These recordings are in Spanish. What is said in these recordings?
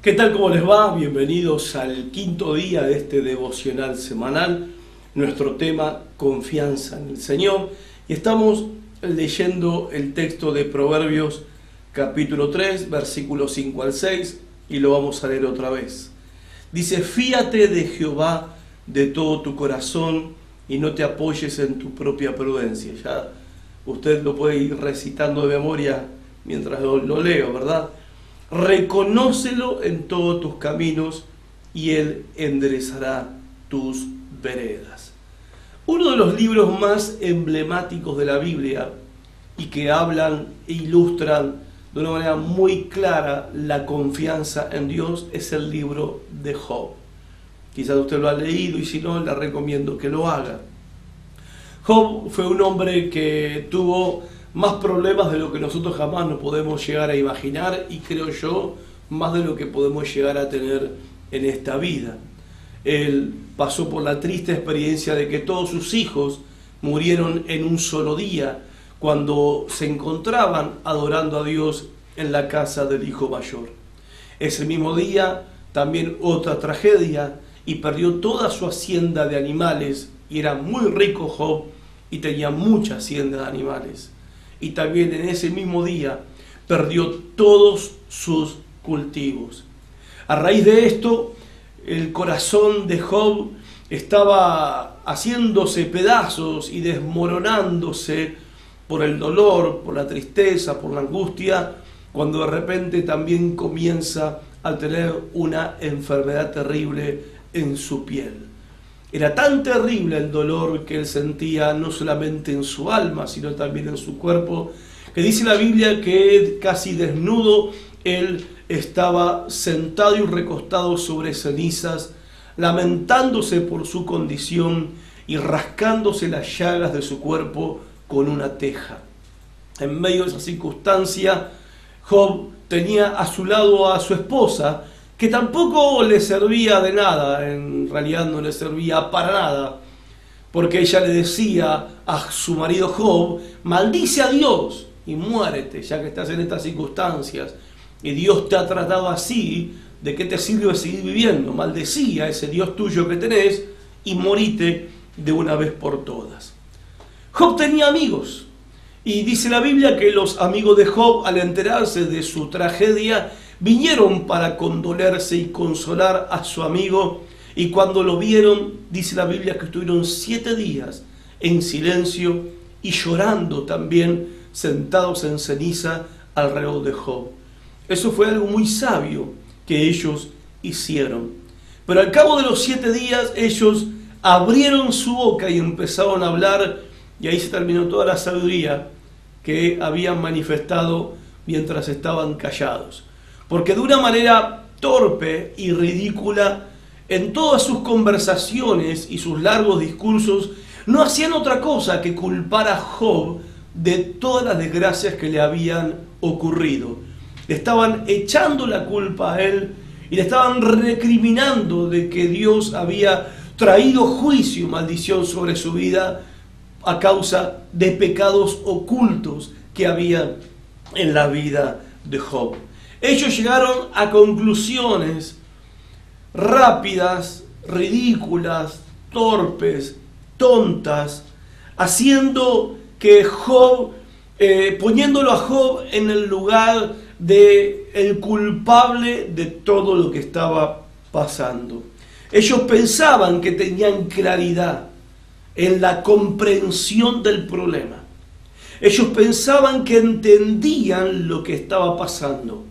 ¿Qué tal? ¿Cómo les va? Bienvenidos al quinto día de este devocional semanal. Nuestro tema, confianza en el Señor. Y estamos leyendo el texto de Proverbios capítulo 3, versículos 5 al 6, y lo vamos a leer otra vez. Dice: fíate de Jehová de todo tu corazón y no te apoyes en tu propia prudencia. Ya usted lo puede ir recitando de memoria mientras lo leo, ¿verdad? Reconócelo en todos tus caminos y Él enderezará tus veredas. Uno de los libros más emblemáticos de la Biblia y que hablan e ilustran de una manera muy clara la confianza en Dios es el libro de Job. Quizás usted lo ha leído y si no, le recomiendo que lo haga. Job fue un hombre que tuvo más problemas de lo que nosotros jamás nos podemos llegar a imaginar y creo yo, más de lo que podemos llegar a tener en esta vida. Él pasó por la triste experiencia de que todos sus hijos murieron en un solo día cuando se encontraban adorando a Dios en la casa del hijo mayor. Ese mismo día también otra tragedia y perdió toda su hacienda de animales y era muy rico Job y tenía mucha hacienda de animales. Y también en ese mismo día perdió todos sus cultivos. A raíz de esto, el corazón de Job estaba haciéndose pedazos y desmoronándose por el dolor, por la tristeza, por la angustia, cuando de repente también comienza a tener una enfermedad terrible en su piel. Era tan terrible el dolor que él sentía no solamente en su alma, sino también en su cuerpo, que dice la Biblia que casi desnudo él estaba sentado y recostado sobre cenizas, lamentándose por su condición y rascándose las llagas de su cuerpo con una teja. En medio de esa circunstancia, Job tenía a su lado a su esposa, que tampoco le servía de nada, en realidad no le servía para nada, porque ella le decía a su marido Job: maldice a Dios y muérete, ya que estás en estas circunstancias, y Dios te ha tratado así, ¿de qué te sirve seguir viviendo? Maldecía a ese Dios tuyo que tenés y morite de una vez por todas. Job tenía amigos, y dice la Biblia que los amigos de Job, al enterarse de su tragedia, vinieron para condolerse y consolar a su amigo, y cuando lo vieron, dice la Biblia que estuvieron 7 días en silencio y llorando también, sentados en ceniza alrededor de Job. Eso fue algo muy sabio que ellos hicieron. Pero al cabo de los 7 días, ellos abrieron su boca y empezaron a hablar, y ahí se terminó toda la sabiduría que habían manifestado mientras estaban callados. Porque de una manera torpe y ridícula, en todas sus conversaciones y sus largos discursos, no hacían otra cosa que culpar a Job de todas las desgracias que le habían ocurrido. Le estaban echando la culpa a él y le estaban recriminando de que Dios había traído juicio y maldición sobre su vida a causa de pecados ocultos que había en la vida de Job. Ellos llegaron a conclusiones rápidas, ridículas, torpes, tontas, haciendo que Job, poniéndolo a Job en el lugar de el culpable de todo lo que estaba pasando. Ellos pensaban que tenían claridad en la comprensión del problema. Ellos pensaban que entendían lo que estaba pasando.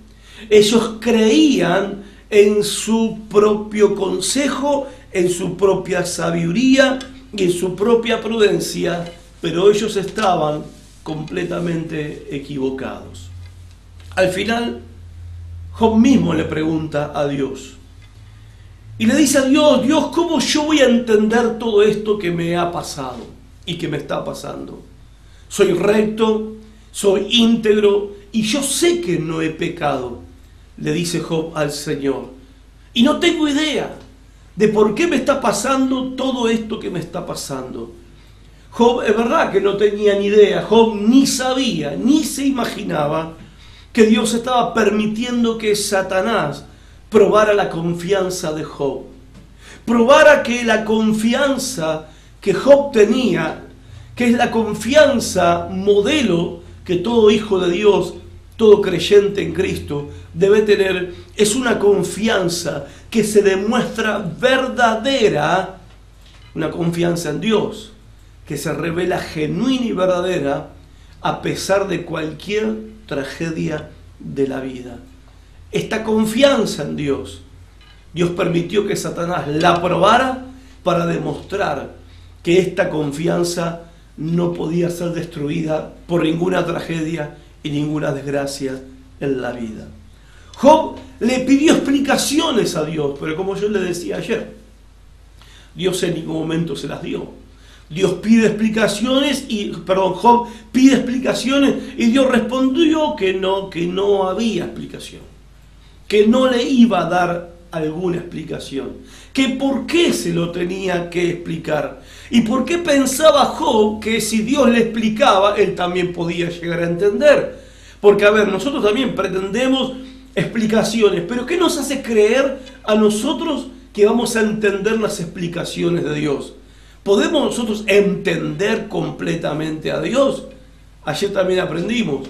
Ellos creían en su propio consejo, en su propia sabiduría y en su propia prudencia, pero ellos estaban completamente equivocados. Al final, Job mismo le pregunta a Dios y le dice a Dios: Dios, ¿cómo yo voy a entender todo esto que me ha pasado y que me está pasando? Soy recto, soy íntegro y yo sé que no he pecado, le dice Job al Señor. Y no tengo idea de por qué me está pasando todo esto que me está pasando. Job, es verdad que no tenía ni idea, Job ni sabía, ni se imaginaba que Dios estaba permitiendo que Satanás probara la confianza de Job. Probara que la confianza que Job tenía, que es la confianza modelo que todo hijo de Dios, todo creyente en Cristo debe tener, es una confianza que se demuestra verdadera, una confianza en Dios, que se revela genuina y verdadera a pesar de cualquier tragedia de la vida. Esta confianza en Dios, Dios permitió que Satanás la probara para demostrar que esta confianza no podía ser destruida por ninguna tragedia y ninguna desgracia en la vida. Job le pidió explicaciones a Dios, pero como yo le decía ayer, Dios en ningún momento se las dio. Job pide explicaciones y Dios respondió que no había explicación, que no le iba a dar alguna explicación, que por qué se lo tenía que explicar y por qué pensaba Job que si Dios le explicaba, él también podía llegar a entender. Porque a ver, nosotros también pretendemos explicaciones, pero ¿qué nos hace creer a nosotros que vamos a entender las explicaciones de Dios? ¿Podemos nosotros entender completamente a Dios? Ayer también aprendimos,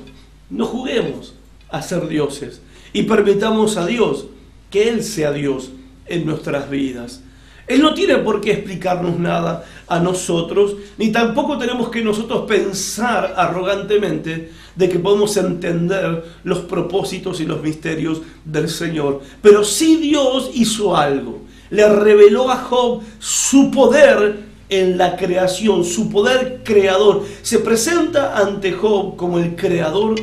no juguemos a ser dioses y permitamos a Dios que Él sea Dios en nuestras vidas. Él no tiene por qué explicarnos nada a nosotros, ni tampoco tenemos que nosotros pensar arrogantemente de que podemos entender los propósitos y los misterios del Señor. Pero sí Dios hizo algo, le reveló a Job su poder en la creación, su poder creador. Se presenta ante Job como el creador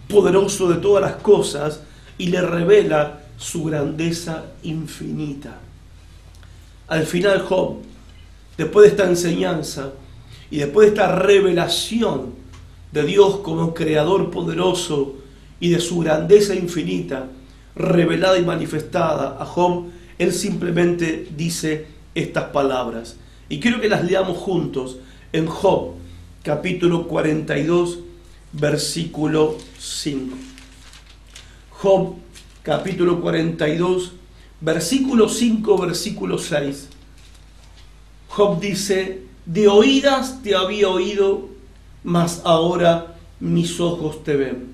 poderoso de todas las cosas y le revela su grandeza infinita. Al final Job, después de esta enseñanza y después de esta revelación de Dios como creador poderoso y de su grandeza infinita, revelada y manifestada a Job, él simplemente dice estas palabras. Y quiero que las leamos juntos en Job, capítulo 42, versículo 5. Job, capítulo 42, versículo 5, versículo 6. Job dice: de oídas te había oído, mas ahora mis ojos te ven.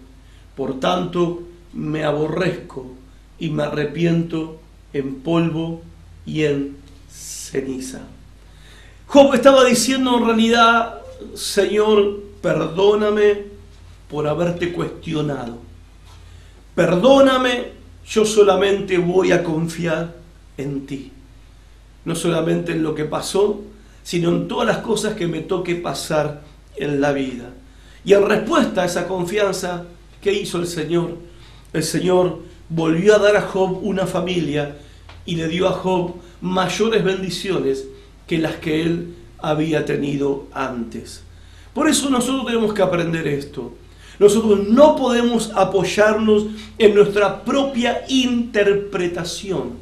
Por tanto, me aborrezco y me arrepiento en polvo y en ceniza. Job estaba diciendo en realidad: Señor, perdóname por haberte cuestionado. Perdóname, yo solamente voy a confiar en ti. No solamente en lo que pasó, sino en todas las cosas que me toque pasar en la vida. Y en respuesta a esa confianza, ¿qué hizo el Señor? El Señor volvió a dar a Job una familia y le dio a Job mayores bendiciones que las que él había tenido antes. Por eso nosotros tenemos que aprender esto. Nosotros no podemos apoyarnos en nuestra propia interpretación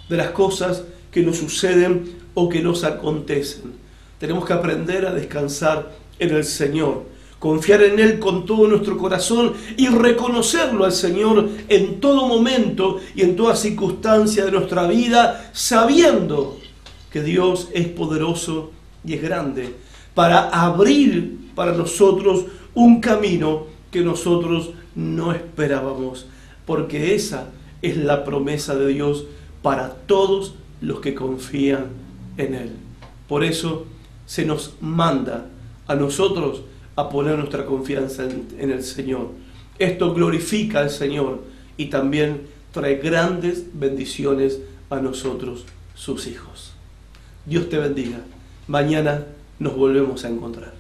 de las cosas que nos suceden o que nos acontecen. Tenemos que aprender a descansar en el Señor, confiar en Él con todo nuestro corazón y reconocerlo al Señor en todo momento y en toda circunstancia de nuestra vida, sabiendo que Dios es poderoso y es grande para abrir para nosotros un camino que nosotros no esperábamos, porque esa es la promesa de Dios para todos los que confían en Él. Por eso se nos manda a nosotros a poner nuestra confianza en el Señor. Esto glorifica al Señor y también trae grandes bendiciones a nosotros, sus hijos. Dios te bendiga. Mañana nos volvemos a encontrar.